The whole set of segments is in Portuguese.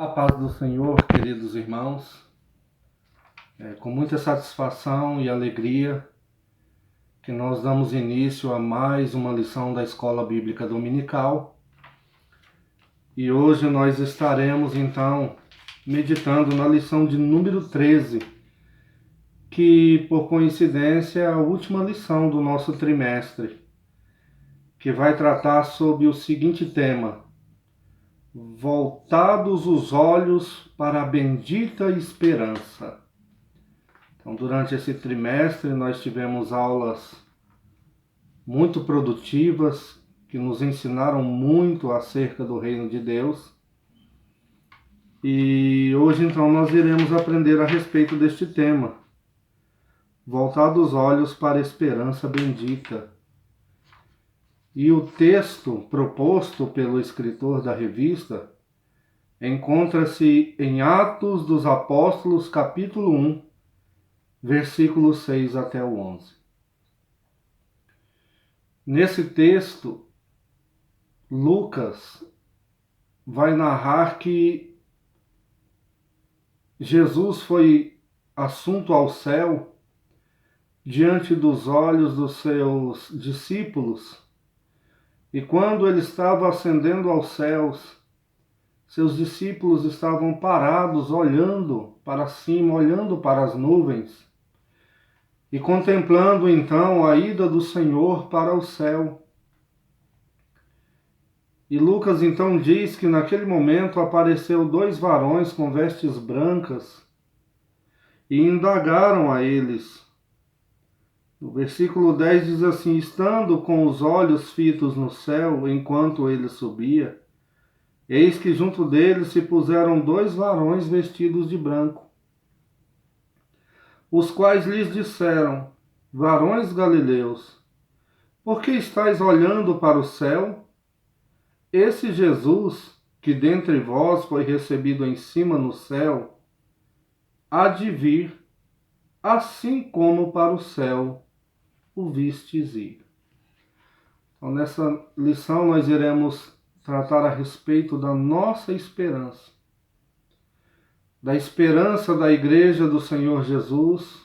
A paz do Senhor, queridos irmãos, com muita satisfação e alegria que nós damos início a mais uma lição da Escola Bíblica Dominical. E hoje nós estaremos então meditando na lição de número 13, que por coincidência é a última lição do nosso trimestre, que vai tratar sobre o seguinte tema: voltados os olhos para a bendita esperança. Então, durante esse trimestre, nós tivemos aulas muito produtivas que nos ensinaram muito acerca do Reino de Deus. E hoje, então, nós iremos aprender a respeito deste tema: voltados os olhos para a esperança bendita. E o texto proposto pelo escritor da revista encontra-se em Atos dos Apóstolos, capítulo 1, versículos 6 até o 11. Nesse texto, Lucas vai narrar que Jesus foi assunto ao céu diante dos olhos dos seus discípulos, e quando ele estava ascendendo aos céus, seus discípulos estavam parados, olhando para cima, olhando para as nuvens, e contemplando então a ida do Senhor para o céu. E Lucas então diz que naquele momento apareceu 2 varões com vestes brancas e indagaram a eles. No versículo 10 diz assim: estando com os olhos fitos no céu enquanto ele subia, eis que junto deles se puseram 2 varões vestidos de branco, os quais lhes disseram: varões galileus, por que estáis olhando para o céu? Esse Jesus, que dentre vós foi recebido em cima no céu, há de vir, assim como para o céu o vistes ir. Então, nessa lição nós iremos tratar a respeito da nossa esperança, da esperança da Igreja do Senhor Jesus,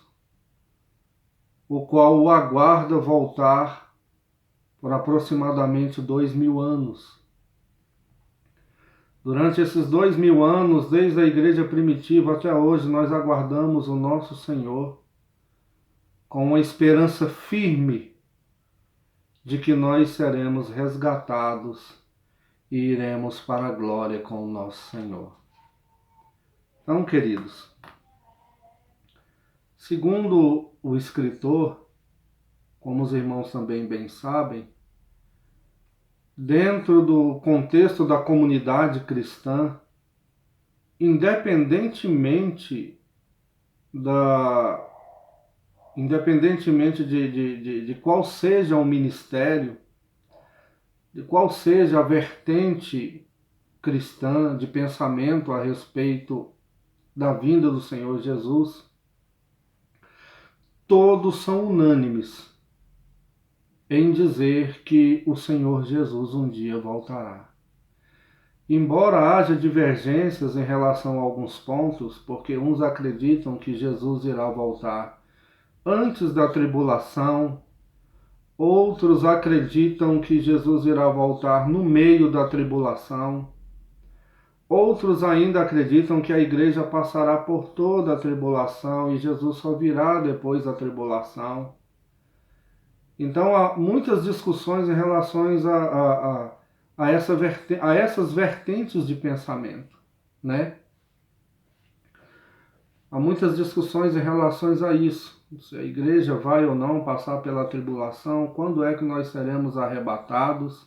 o qual o aguarda voltar por aproximadamente 2000 anos. Durante esses 2000 anos, desde a igreja primitiva até hoje, nós aguardamos o nosso Senhor com uma esperança firme de que nós seremos resgatados e iremos para a glória com o nosso Senhor. Então, queridos, segundo o escritor, como os irmãos também bem sabem, dentro do contexto da comunidade cristã, independentemente de qual seja o ministério, de qual seja a vertente cristã de pensamento a respeito da vinda do Senhor Jesus, todos são unânimes em dizer que o Senhor Jesus um dia voltará. Embora haja divergências em relação a alguns pontos, porque uns acreditam que Jesus irá voltar antes da tribulação, outros acreditam que Jesus irá voltar no meio da tribulação, outros ainda acreditam que a igreja passará por toda a tribulação e Jesus só virá depois da tribulação. Então há muitas discussões em relação a essas vertentes de pensamento, né? Há muitas discussões em relação a isso. Se a igreja vai ou não passar pela tribulação, quando é que nós seremos arrebatados?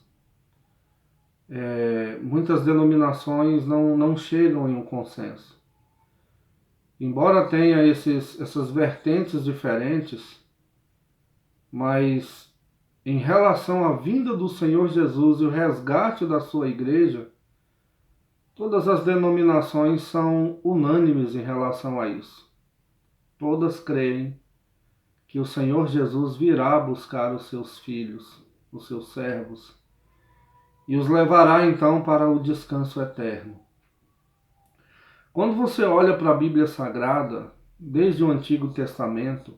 Muitas denominações não chegam em um consenso. Embora tenha essas vertentes diferentes, mas em relação à vinda do Senhor Jesus e o resgate da sua igreja, todas as denominações são unânimes em relação a isso. Todas creem que o Senhor Jesus virá buscar os seus filhos, os seus servos, e os levará então para o descanso eterno. Quando você olha para a Bíblia Sagrada, desde o Antigo Testamento,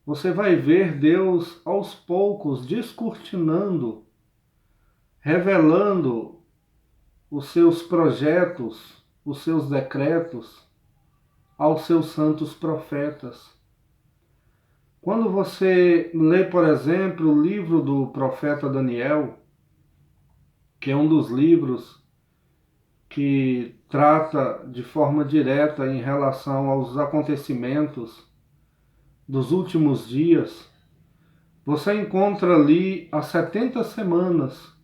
você vai ver Deus aos poucos descortinando, revelando os seus projetos, os seus decretos aos seus santos profetas. Quando você lê, por exemplo, o livro do profeta Daniel, que é um dos livros que trata de forma direta em relação aos acontecimentos dos últimos dias, você encontra ali as 70 semanas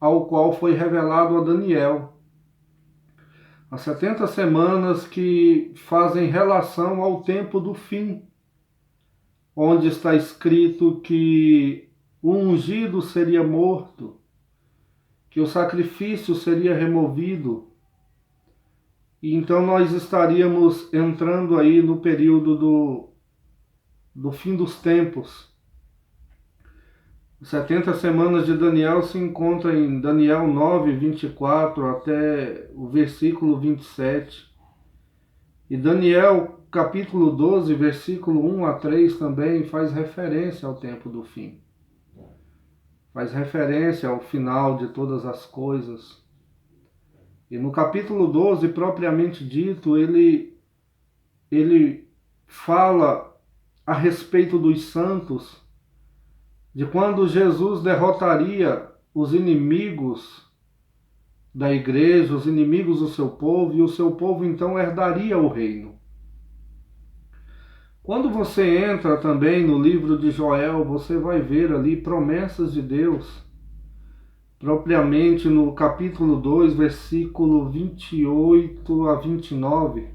ao qual foi revelado a Daniel. As 70 semanas que fazem relação ao tempo do fim, onde está escrito que o ungido seria morto, que o sacrifício seria removido. E então nós estaríamos entrando aí no período do fim dos tempos. As 70 semanas de Daniel se encontram em Daniel 9, 24 até o versículo 27. E Daniel capítulo 12, versículo 1 a 3 também faz referência ao tempo do fim. Faz referência ao final de todas as coisas. E no capítulo 12, propriamente dito, ele fala a respeito dos santos, de quando Jesus derrotaria os inimigos da igreja, os inimigos do seu povo, e o seu povo então herdaria o reino. Quando você entra também no livro de Joel, você vai ver ali promessas de Deus, propriamente no capítulo 2, versículo 28 a 29.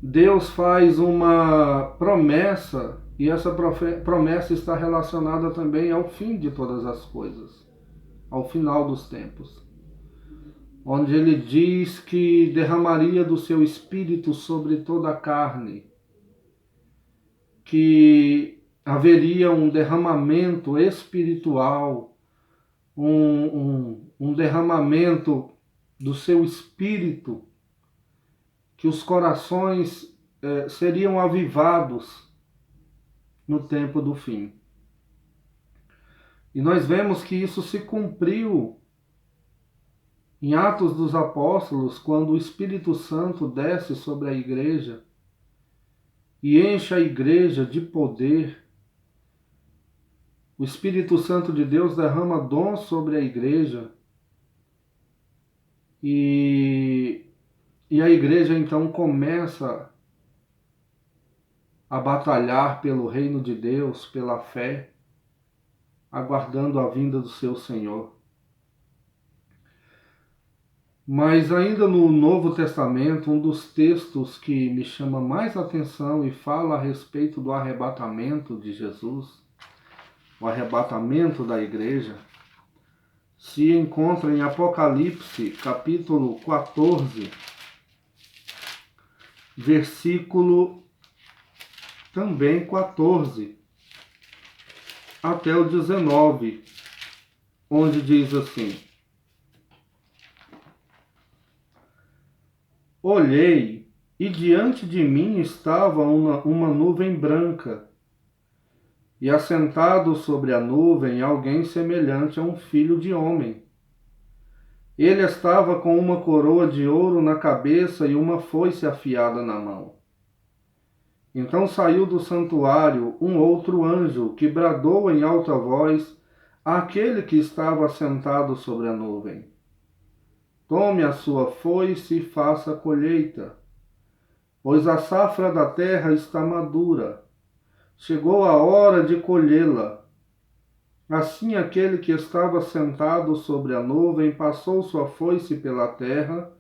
Deus faz uma promessa, e essa promessa está relacionada também ao fim de todas as coisas, ao final dos tempos, onde ele diz que derramaria do seu espírito sobre toda a carne, que haveria um derramamento espiritual, um derramamento do seu espírito, que os corações seriam avivados no tempo do fim. E nós vemos que isso se cumpriu em Atos dos Apóstolos, quando o Espírito Santo desce sobre a igreja e enche a igreja de poder. O Espírito Santo de Deus derrama dons sobre a igreja e a igreja então começa a batalhar pelo reino de Deus, pela fé, aguardando a vinda do seu Senhor. Mas ainda no Novo Testamento, um dos textos que me chama mais atenção e fala a respeito do arrebatamento de Jesus, o arrebatamento da igreja, se encontra em Apocalipse, capítulo 14, versículo também 14 até o 19, onde diz assim: Olhei, e diante de mim estava uma nuvem branca, e assentado sobre a nuvem alguém semelhante a um filho de homem. Ele estava com uma coroa de ouro na cabeça e uma foice afiada na mão. Então saiu do santuário um outro anjo, que bradou em alta voz àquele que estava sentado sobre a nuvem: Tome a sua foice e faça a colheita, pois a safra da terra está madura. Chegou a hora de colhê-la. Assim aquele que estava sentado sobre a nuvem passou sua foice pela terra,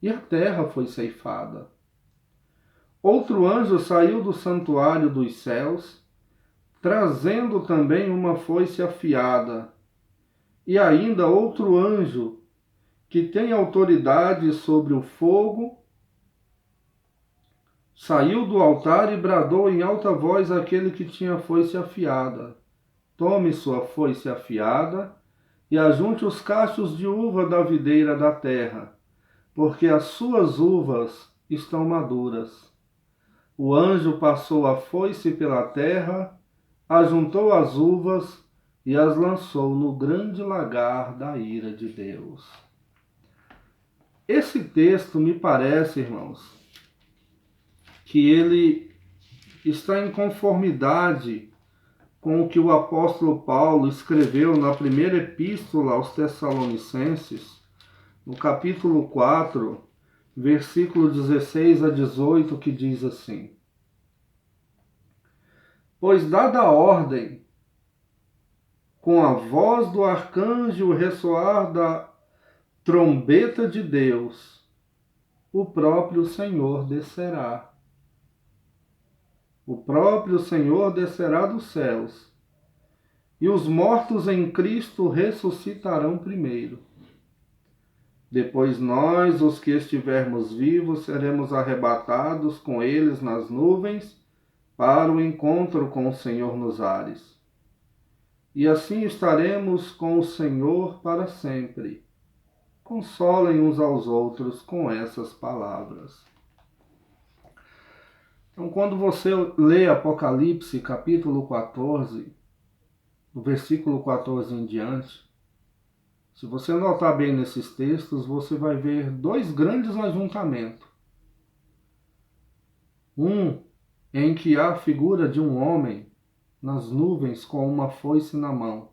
e a terra foi ceifada. Outro anjo saiu do santuário dos céus, trazendo também uma foice afiada. E ainda outro anjo, que tem autoridade sobre o fogo, saiu do altar e bradou em alta voz àquele que tinha a foice afiada: Tome sua foice afiada e ajunte os cachos de uva da videira da terra, porque as suas uvas estão maduras. O anjo passou a foice pela terra, ajuntou as uvas e as lançou no grande lagar da ira de Deus. Esse texto me parece, irmãos, que ele está em conformidade com o que o apóstolo Paulo escreveu na primeira epístola aos Tessalonicenses, no capítulo 4, versículo 16 a 18, que diz assim: Pois dada a ordem, com a voz do arcanjo, o ressoar da trombeta de Deus, o próprio Senhor descerá. O próprio Senhor descerá dos céus, e os mortos em Cristo ressuscitarão primeiro. Depois nós, os que estivermos vivos, seremos arrebatados com eles nas nuvens para o encontro com o Senhor nos ares. E assim estaremos com o Senhor para sempre. Consolem uns aos outros com essas palavras. Então, quando você lê Apocalipse, capítulo 14, do versículo 14 em diante, se você notar bem nesses textos, você vai ver dois grandes ajuntamentos. Um em que há a figura de um homem nas nuvens com uma foice na mão.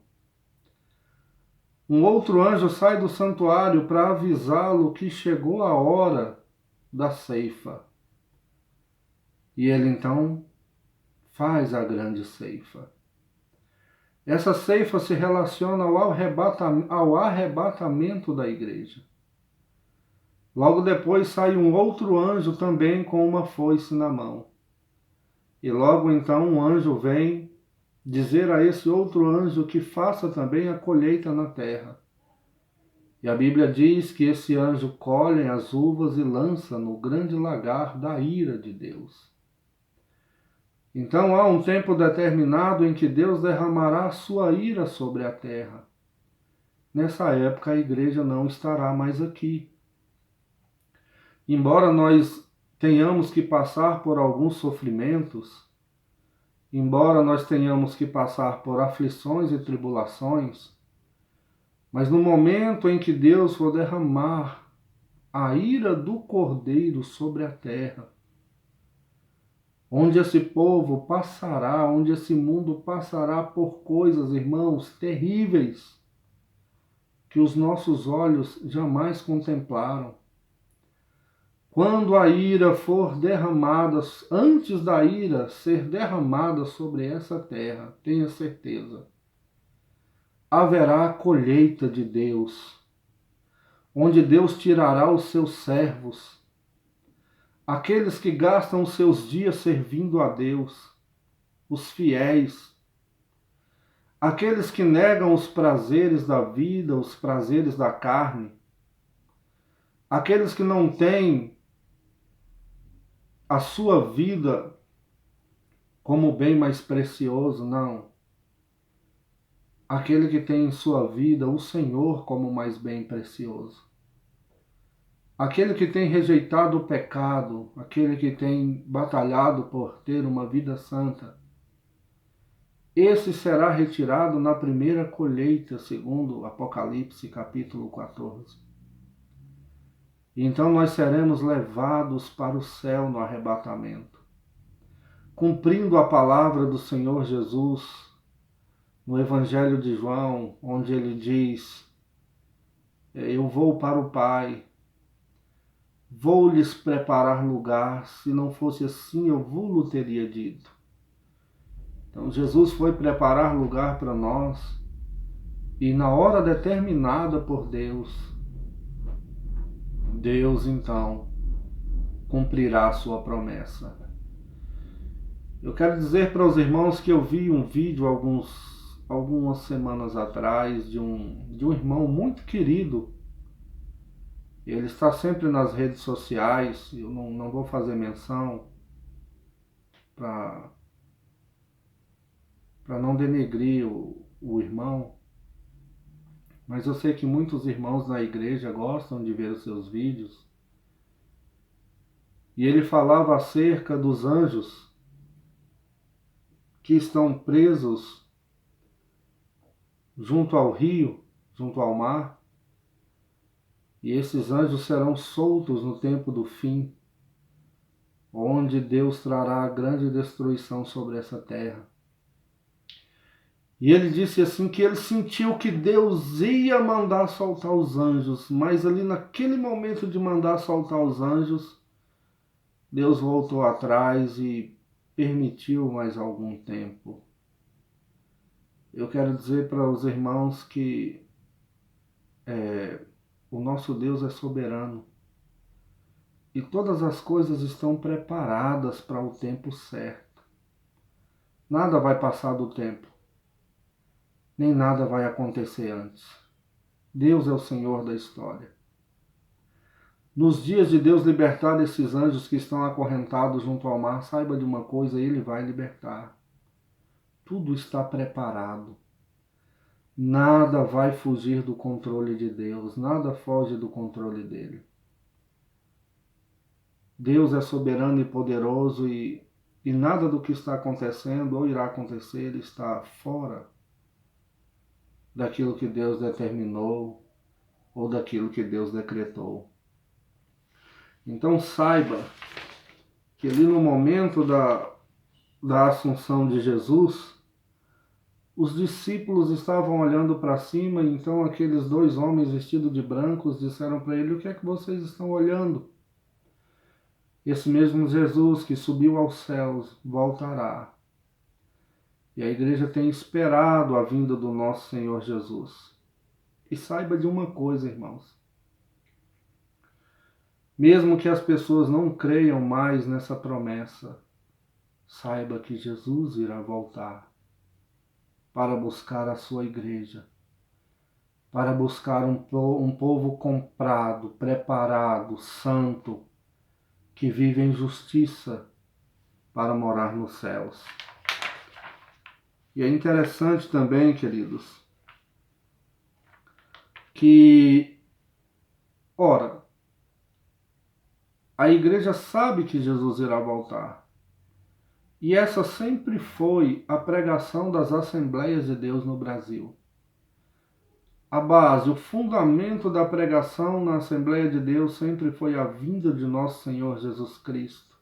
Um outro anjo sai do santuário para avisá-lo que chegou a hora da ceifa. E ele então faz a grande ceifa. Essa ceifa se relaciona ao arrebatamento da igreja. Logo depois sai um outro anjo também com uma foice na mão. E logo então um anjo vem dizer a esse outro anjo que faça também a colheita na terra. E a Bíblia diz que esse anjo colhe as uvas e lança no grande lagar da ira de Deus. Então há um tempo determinado em que Deus derramará a sua ira sobre a terra. Nessa época a igreja não estará mais aqui. Embora nós tenhamos que passar por alguns sofrimentos, embora nós tenhamos que passar por aflições e tribulações, mas no momento em que Deus for derramar a ira do Cordeiro sobre a terra, onde esse povo passará, onde esse mundo passará por coisas, irmãos, terríveis, que os nossos olhos jamais contemplaram. Quando a ira for derramada, antes da ira ser derramada sobre essa terra, tenha certeza, haverá a colheita de Deus, onde Deus tirará os seus servos, aqueles que gastam os seus dias servindo a Deus, os fiéis, aqueles que negam os prazeres da vida, os prazeres da carne, aqueles que não têm a sua vida como bem mais precioso, não. Aquele que tem em sua vida o Senhor como mais bem precioso. Aquele que tem rejeitado o pecado, aquele que tem batalhado por ter uma vida santa, esse será retirado na primeira colheita, segundo Apocalipse capítulo 14. E então nós seremos levados para o céu no arrebatamento, cumprindo a palavra do Senhor Jesus no Evangelho de João, onde ele diz: eu vou para o Pai, vou lhes preparar lugar, se não fosse assim eu vos teria dito. Então Jesus foi preparar lugar para nós, e na hora determinada por Deus, Deus então cumprirá a sua promessa. Eu quero dizer para os irmãos que eu vi um vídeo algumas semanas atrás de um irmão muito querido. Ele está sempre nas redes sociais, eu não vou fazer menção para não denegrir o irmão, mas eu sei que muitos irmãos na igreja gostam de ver os seus vídeos. E ele falava acerca dos anjos que estão presos junto ao rio, junto ao mar, e esses anjos serão soltos no tempo do fim, onde Deus trará grande destruição sobre essa terra. E ele disse assim que ele sentiu que Deus ia mandar soltar os anjos, mas ali naquele momento de mandar soltar os anjos, Deus voltou atrás e permitiu mais algum tempo. Eu quero dizer para os irmãos que o nosso Deus é soberano e todas as coisas estão preparadas para o tempo certo. Nada vai passar do tempo, nem nada vai acontecer antes. Deus é o Senhor da história. Nos dias de Deus libertar esses anjos que estão acorrentados junto ao mar, saiba de uma coisa, Ele vai libertar. Tudo está preparado. Nada vai fugir do controle de Deus, nada foge do controle dele. Deus é soberano e poderoso e nada do que está acontecendo ou irá acontecer está fora daquilo que Deus determinou ou daquilo que Deus decretou. Então saiba que ali no momento da assunção de Jesus, os discípulos estavam olhando para cima e então aqueles dois homens vestidos de brancos disseram para ele: o que é que vocês estão olhando? Esse mesmo Jesus que subiu aos céus voltará. E a igreja tem esperado a vinda do nosso Senhor Jesus. E saiba de uma coisa, irmãos. Mesmo que as pessoas não creiam mais nessa promessa, saiba que Jesus irá voltar para buscar a sua igreja, para buscar um povo comprado, preparado, santo, que vive em justiça para morar nos céus. E é interessante também, queridos, que, ora, a igreja sabe que Jesus irá voltar. E essa sempre foi a pregação das Assembleias de Deus no Brasil. A base, o fundamento da pregação na Assembleia de Deus sempre foi a vinda de nosso Senhor Jesus Cristo.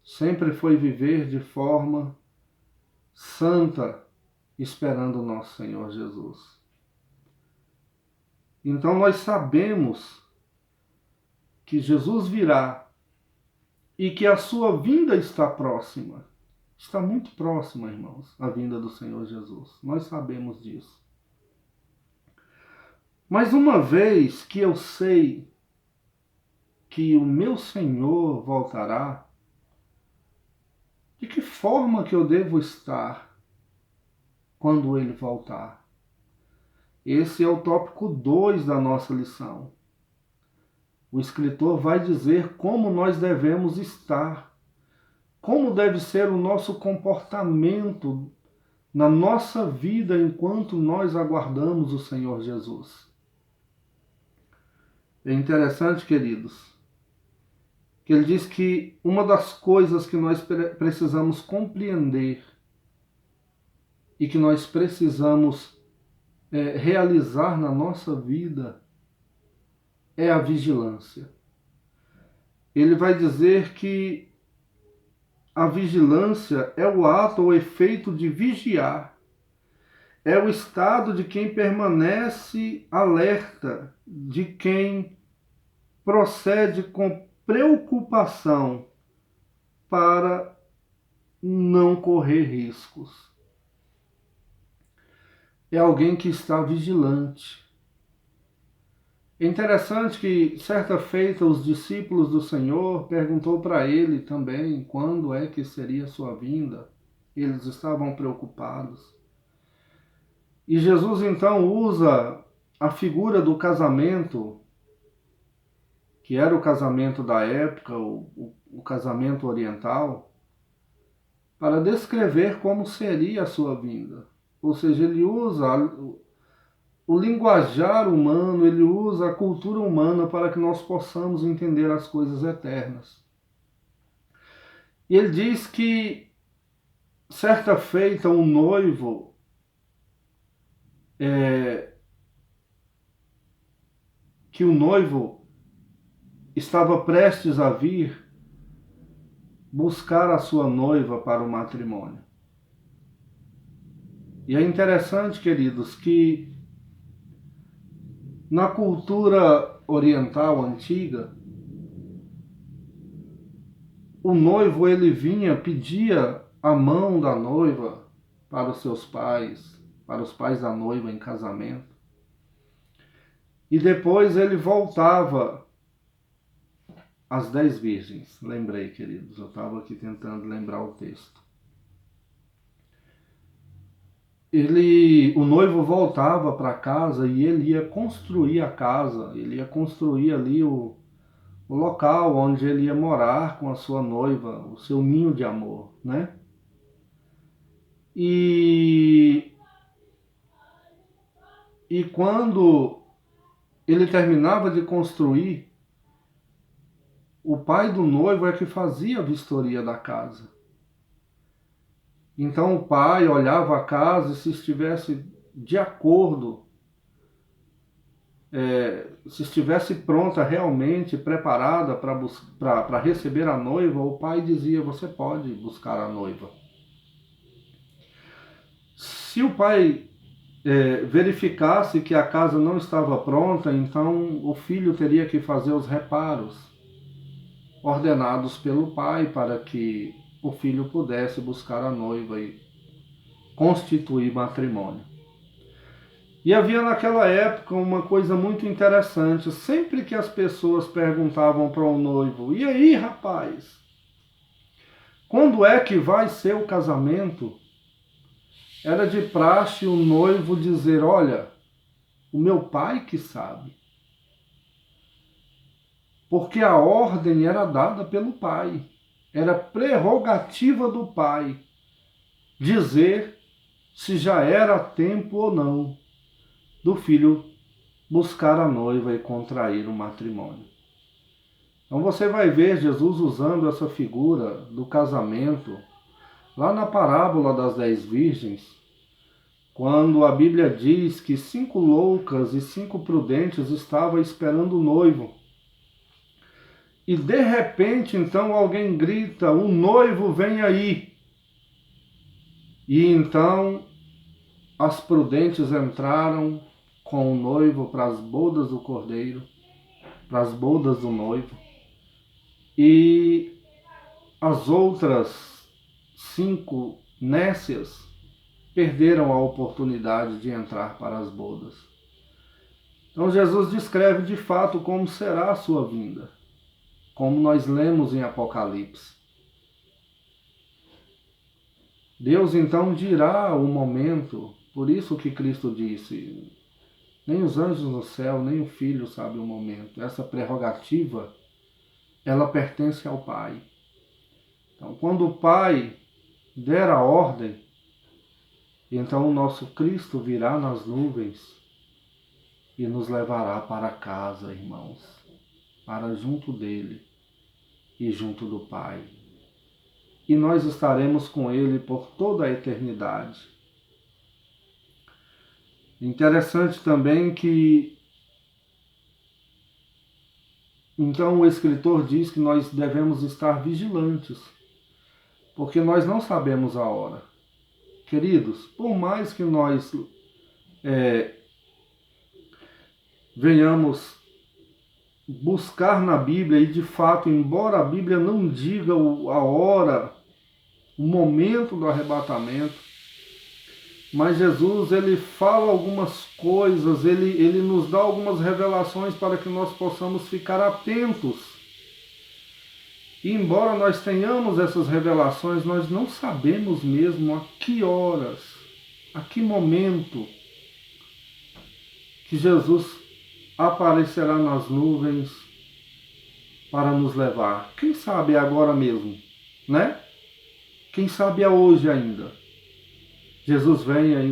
Sempre foi viver de forma santa, esperando o nosso Senhor Jesus. Então nós sabemos que Jesus virá e que a sua vinda está próxima. Está muito próxima, irmãos, a vinda do Senhor Jesus. Nós sabemos disso. Mas uma vez que eu sei que o meu Senhor voltará, de que forma que eu devo estar quando Ele voltar? Esse é o tópico 2 da nossa lição. O escritor vai dizer como nós devemos estar, como deve ser o nosso comportamento na nossa vida enquanto nós aguardamos o Senhor Jesus. É interessante, queridos, que ele diz que uma das coisas que nós precisamos compreender e que nós precisamos realizar na nossa vida é a vigilância. Ele vai dizer que a vigilância é o ato ou efeito de vigiar. É o estado de quem permanece alerta, de quem procede com preocupação para não correr riscos. É alguém que está vigilante. É interessante que, certa feita, os discípulos do Senhor perguntou para ele também quando é que seria a sua vinda. Eles estavam preocupados. E Jesus então usa a figura do casamento, que era o casamento da época, o casamento oriental, para descrever como seria a sua vinda. Ou seja, ele usa o linguajar humano, ele usa a cultura humana para que nós possamos entender as coisas eternas. E ele diz que, certa feita, um noivo que o noivo estava prestes a vir buscar a sua noiva para o matrimônio. E é interessante, queridos, que na cultura oriental antiga, o noivo ele vinha, pedia a mão da noiva para os seus pais, para os pais da noiva em casamento. E depois ele voltava às 10 virgens. Lembrei, queridos, eu estava aqui tentando lembrar o texto. O noivo voltava para casa e ele ia construir a casa, ele ia construir ali o local onde ele ia morar com a sua noiva, o seu ninho de amor, né? E quando ele terminava de construir, o pai do noivo é que fazia a vistoria da casa. Então o pai olhava a casa e se estivesse de acordo, se estivesse pronta realmente, preparada para receber a noiva, o pai dizia, você pode buscar a noiva. Se o pai verificasse que a casa não estava pronta, então o filho teria que fazer os reparos ordenados pelo pai para que o filho pudesse buscar a noiva e constituir matrimônio. E havia naquela época uma coisa muito interessante. Sempre que as pessoas perguntavam para o noivo, e aí, rapaz, quando é que vai ser o casamento? Era de praxe o noivo dizer, olha, o meu pai que sabe. Porque a ordem era dada pelo pai. Era prerrogativa do pai dizer se já era tempo ou não do filho buscar a noiva e contrair o matrimônio. Então você vai ver Jesus usando essa figura do casamento lá na parábola das 10 virgens, quando a Bíblia diz que 5 loucas e 5 prudentes estavam esperando o noivo. E de repente, então, alguém grita, o noivo vem aí. E então as prudentes entraram com o noivo para as bodas do cordeiro, para as bodas do noivo. E as outras 5 nécias perderam a oportunidade de entrar para as bodas. Então Jesus descreve de fato como será a sua vinda, como nós lemos em Apocalipse. Deus então dirá o momento, por isso que Cristo disse, nem os anjos no céu, nem o Filho sabe o momento. Essa prerrogativa, ela pertence ao Pai. Então, quando o Pai der a ordem, então o nosso Cristo virá nas nuvens e nos levará para casa, irmãos, para junto dele e junto do Pai. E nós estaremos com ele por toda a eternidade. Interessante também que, então o escritor diz que nós devemos estar vigilantes, porque nós não sabemos a hora. Queridos, por mais que nós venhamos buscar na Bíblia, e de fato, embora a Bíblia não diga a hora, o momento do arrebatamento, mas Jesus, ele fala algumas coisas, ele nos dá algumas revelações para que nós possamos ficar atentos. E embora nós tenhamos essas revelações, nós não sabemos mesmo a que horas, a que momento que Jesus aparecerá nas nuvens para nos levar. Quem sabe é agora mesmo, né? Quem sabe é hoje ainda. Jesus venha e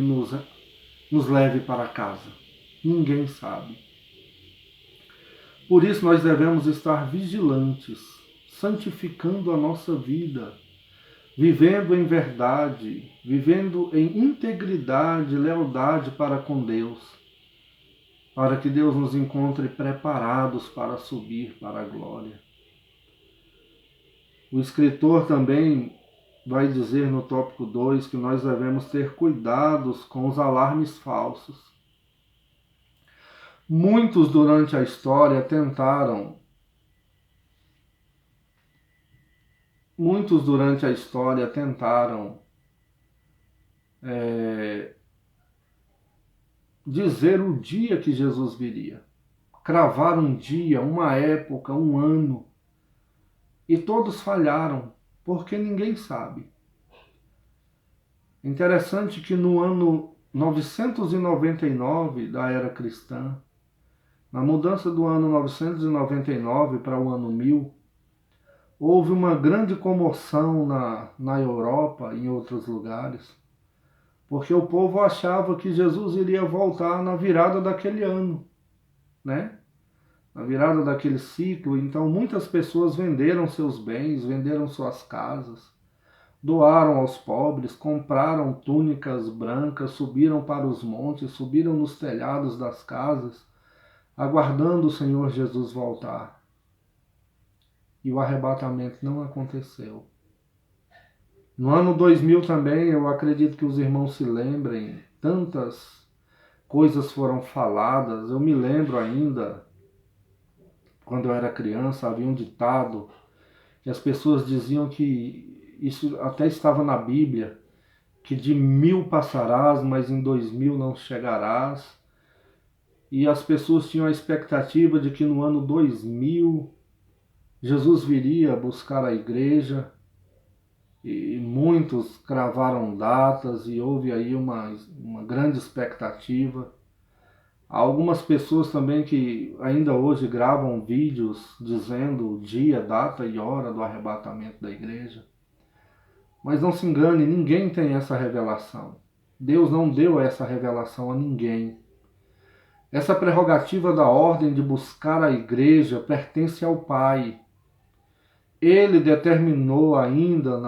nos leve para casa. Ninguém sabe. Por isso nós devemos estar vigilantes, santificando a nossa vida, vivendo em verdade, vivendo em integridade, lealdade para com Deus, para que Deus nos encontre preparados para subir para a glória. O escritor também vai dizer no tópico 2 que nós devemos ter cuidados com os alarmes falsos. Muitos durante a história tentaram dizer o dia que Jesus viria, cravar um dia, uma época, um ano, e todos falharam, porque ninguém sabe. Interessante que no ano 999 da era cristã, na mudança do ano 999 para o ano 1000, houve uma grande comoção na Europa e em outros lugares, porque o povo achava que Jesus iria voltar na virada daquele ano, né? Na virada daquele ciclo. Então muitas pessoas venderam seus bens, venderam suas casas, doaram aos pobres, compraram túnicas brancas, subiram para os montes, subiram nos telhados das casas, aguardando o Senhor Jesus voltar. E o arrebatamento não aconteceu. No ano 2000 também, eu acredito que os irmãos se lembrem, tantas coisas foram faladas. Eu me lembro ainda, quando eu era criança, havia um ditado que as pessoas diziam que isso até estava na Bíblia, que de 1000 passarás, mas em 2000 não chegarás. E as pessoas tinham a expectativa de que no ano 2000 Jesus viria buscar a igreja, e muitos cravaram datas e houve aí uma grande expectativa. Há algumas pessoas também que ainda hoje gravam vídeos dizendo o dia, data e hora do arrebatamento da igreja. Mas não se engane, ninguém tem essa revelação. Deus não deu essa revelação a ninguém. Essa prerrogativa da ordem de buscar a igreja pertence ao Pai. Ele determinou ainda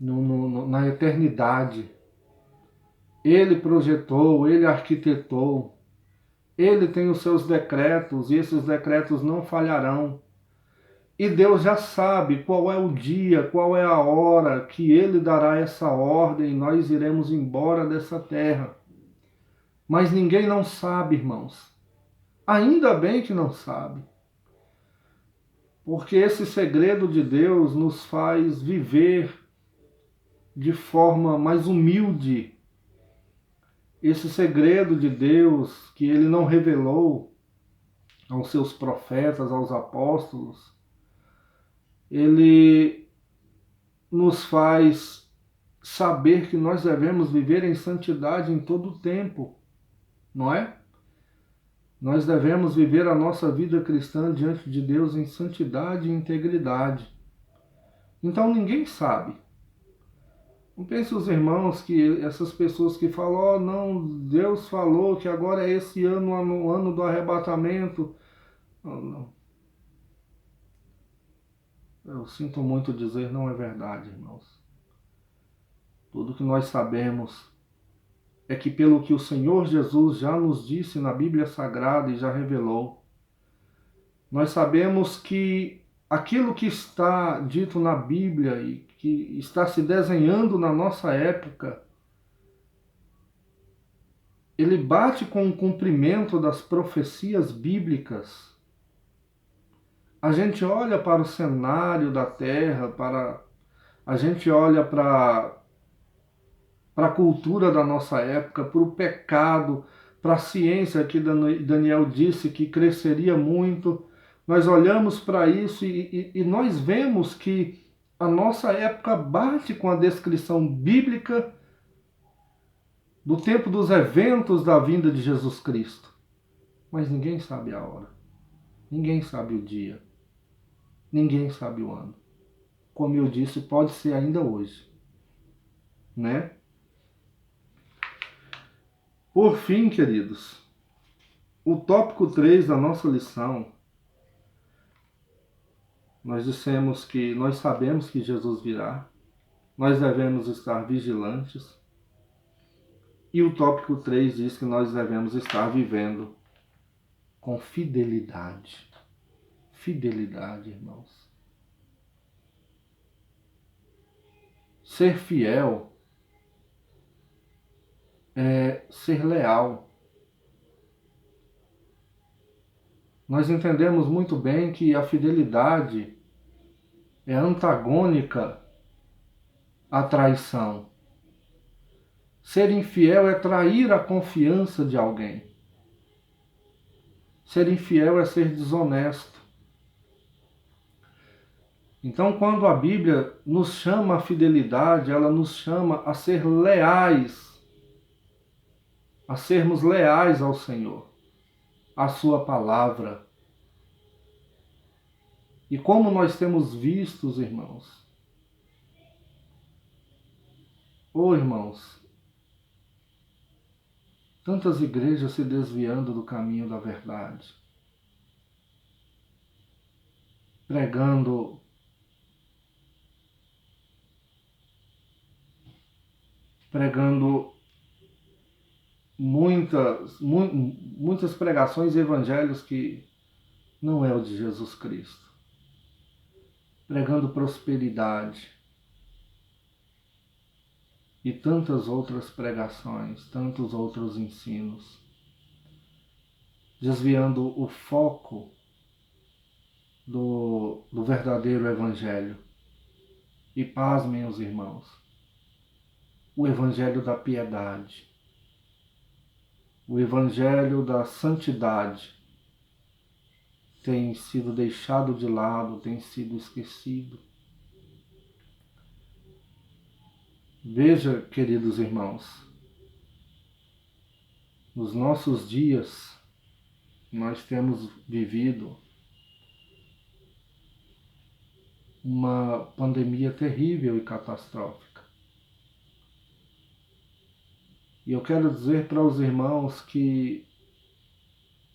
na eternidade. Ele projetou, ele arquitetou. Ele tem os seus decretos e esses decretos não falharão. E Deus já sabe qual é o dia, qual é a hora que Ele dará essa ordem e nós iremos embora dessa terra. Mas ninguém não sabe, irmãos. Ainda bem que não sabe. Porque esse segredo de Deus nos faz viver de forma mais humilde. Esse segredo de Deus que Ele não revelou aos seus profetas, aos apóstolos, Ele nos faz saber que nós devemos viver em santidade em todo o tempo, não é? Nós devemos viver a nossa vida cristã diante de Deus em santidade e integridade. Então ninguém sabe. Não pense os irmãos que essas pessoas que falam, oh não, Deus falou que agora é esse ano, o ano do arrebatamento. Não, não. Eu sinto muito dizer, não é verdade, irmãos. Tudo que nós sabemos é que pelo que o Senhor Jesus já nos disse na Bíblia Sagrada e já revelou, nós sabemos que aquilo que está dito na Bíblia e que está se desenhando na nossa época, ele bate com o cumprimento das profecias bíblicas. A gente olha para o cenário da terra, a gente olha para a cultura da nossa época, para o pecado, para a ciência que Daniel disse que cresceria muito. Nós olhamos para isso e nós vemos que a nossa época bate com a descrição bíblica do tempo dos eventos da vinda de Jesus Cristo. Mas ninguém sabe a hora, ninguém sabe o dia, ninguém sabe o ano. Como eu disse, pode ser ainda hoje, né? Por fim, queridos, O tópico 3 da nossa lição, nós dissemos que nós sabemos que Jesus virá, nós devemos estar vigilantes, e o tópico 3 diz que nós devemos estar vivendo com fidelidade. Fidelidade, irmãos. Ser fiel é ser leal. Nós entendemos muito bem que a fidelidade é antagônica à traição. Ser infiel é trair a confiança de alguém. Ser infiel é ser desonesto. Então, quando a Bíblia nos chama à fidelidade, ela nos chama a ser leais, a sermos leais ao Senhor, à Sua palavra. E como nós temos visto, irmãos, irmãos, tantas igrejas se desviando do caminho da verdade, pregando muitas pregações e evangelhos que não é o de Jesus Cristo, pregando prosperidade e tantas outras pregações, tantos outros ensinos, desviando o foco do verdadeiro evangelho. E pasmem os irmãos, o evangelho da piedade, o evangelho da santidade tem sido deixado de lado, tem sido esquecido. Veja, queridos irmãos, nos nossos dias nós temos vivido uma pandemia terrível e catastrófica. E eu quero dizer para os irmãos que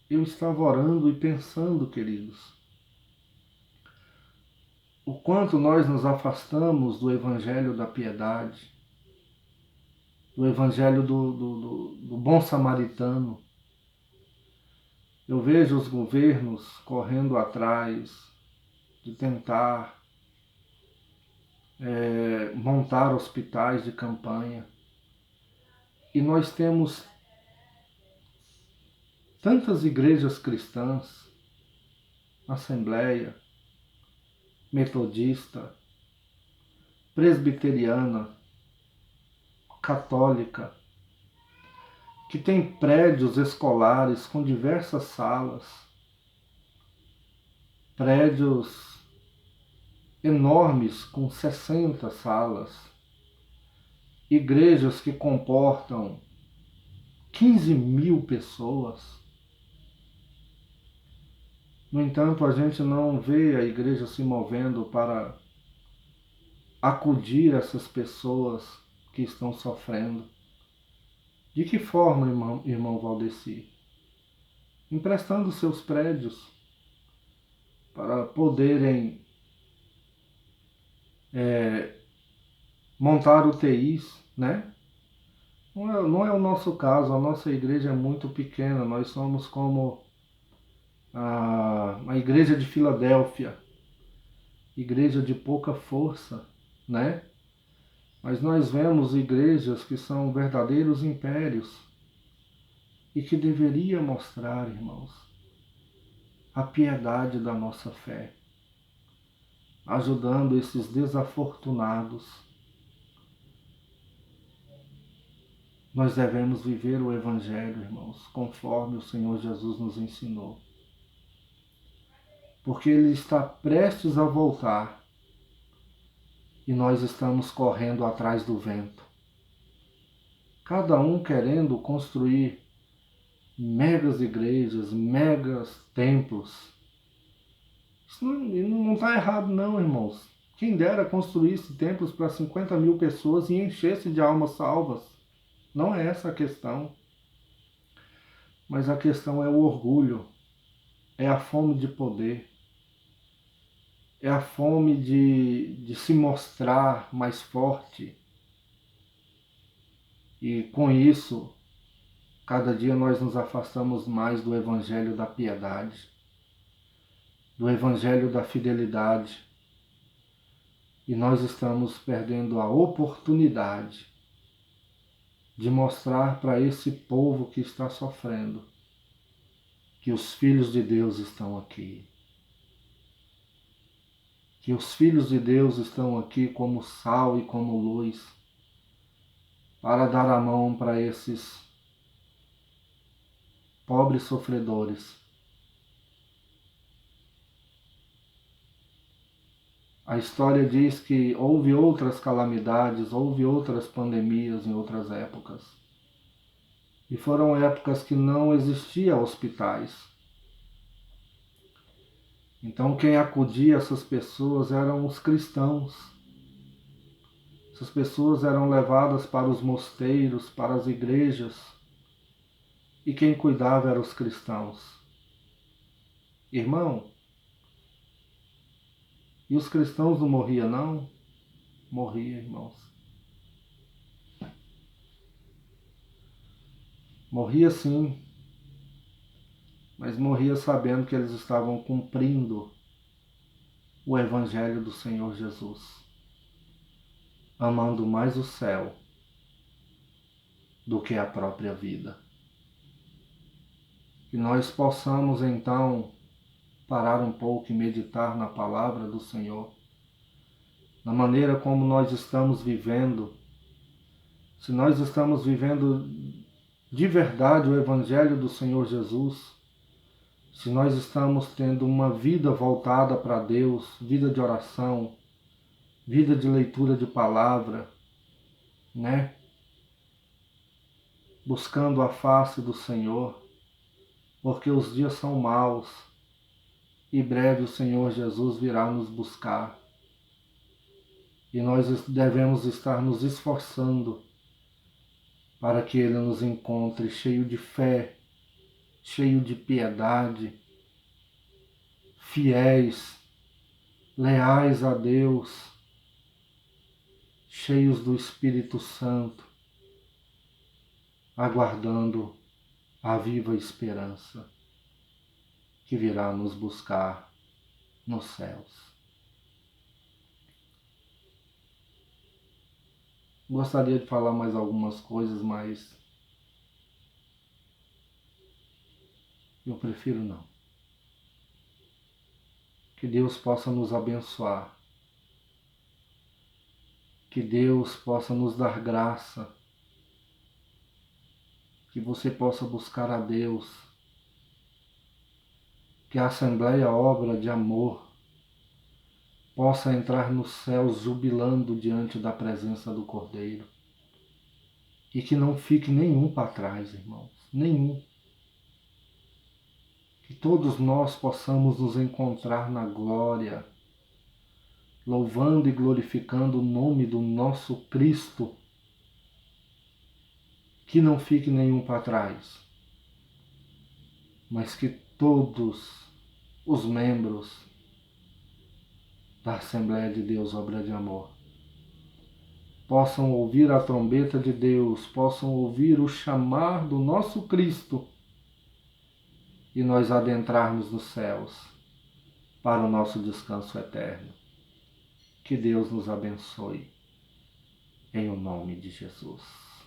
eu estava orando e pensando, queridos, o quanto nós nos afastamos do evangelho da piedade, do evangelho do bom samaritano. Eu vejo os governos correndo atrás de tentar montar hospitais de campanha. E nós temos tantas igrejas cristãs, Assembleia, Metodista, Presbiteriana, Católica, que tem prédios escolares com diversas salas, prédios enormes com 60 salas, igrejas que comportam 15.000 pessoas. No entanto, a gente não vê a igreja se movendo para acudir essas pessoas que estão sofrendo. De que forma, irmão Valdeci? Emprestando seus prédios para poderem montar UTIs, né? Não é o nosso caso, a nossa igreja é muito pequena, nós somos como a igreja de Filadélfia, igreja de pouca força, né? Mas nós vemos igrejas que são verdadeiros impérios e que deveria mostrar, irmãos, a piedade da nossa fé, ajudando esses desafortunados. Nós devemos viver o Evangelho, irmãos, conforme o Senhor Jesus nos ensinou. Porque Ele está prestes a voltar e nós estamos correndo atrás do vento. Cada um querendo construir megas igrejas, megas templos. Isso não está errado não, irmãos. Quem dera construísse templos para 50.000 pessoas e enchesse de almas salvas. Não é essa a questão. mas a questão é o orgulho, é a fome de poder, é a fome de se mostrar mais forte. E com isso, cada dia nós nos afastamos mais do evangelho da piedade, do evangelho da fidelidade, e nós estamos perdendo a oportunidade de mostrar para esse povo que está sofrendo que os filhos de Deus estão aqui. Que os filhos de Deus estão aqui como sal e como luz, para dar a mão para esses pobres sofredores. A história diz que houve outras calamidades, houve outras pandemias em outras épocas. E foram épocas que não existiam hospitais. Então quem acudia a essas pessoas eram os cristãos. Essas pessoas eram levadas para os mosteiros, para as igrejas, e quem cuidava eram os cristãos. Irmão, e os cristãos não morriam não? Morria, irmãos. Morria sim, mas morria sabendo que eles estavam cumprindo o Evangelho do Senhor Jesus, amando mais o céu do que a própria vida. Que nós possamos então parar um pouco e meditar na palavra do Senhor, na maneira como nós estamos vivendo. Se nós estamos vivendo de verdade o Evangelho do Senhor Jesus, se nós estamos tendo uma vida voltada para Deus, vida de oração, vida de leitura de palavra, né? Buscando a face do Senhor, porque os dias são maus e breve o Senhor Jesus virá nos buscar. E nós devemos estar nos esforçando para que Ele nos encontre cheio de fé, cheio de piedade, fiéis, leais a Deus, cheios do Espírito Santo, aguardando a viva esperança que virá nos buscar nos céus. Gostaria de falar mais algumas coisas, mas eu prefiro não. Que Deus possa nos abençoar. Que Deus possa nos dar graça. Que você possa buscar a Deus. Que a Assembleia Obra de Amor possa entrar nos céus jubilando diante da presença do Cordeiro. E que não fique nenhum para trás, irmãos. Nenhum. Que todos nós possamos nos encontrar na glória, louvando e glorificando o nome do nosso Cristo. Que não fique nenhum para trás, mas que todos os membros da Assembleia de Deus, Obra de Amor, possam ouvir a trombeta de Deus, possam ouvir o chamar do nosso Cristo e nós adentrarmos nos céus para o nosso descanso eterno. Que Deus nos abençoe, em o nome de Jesus.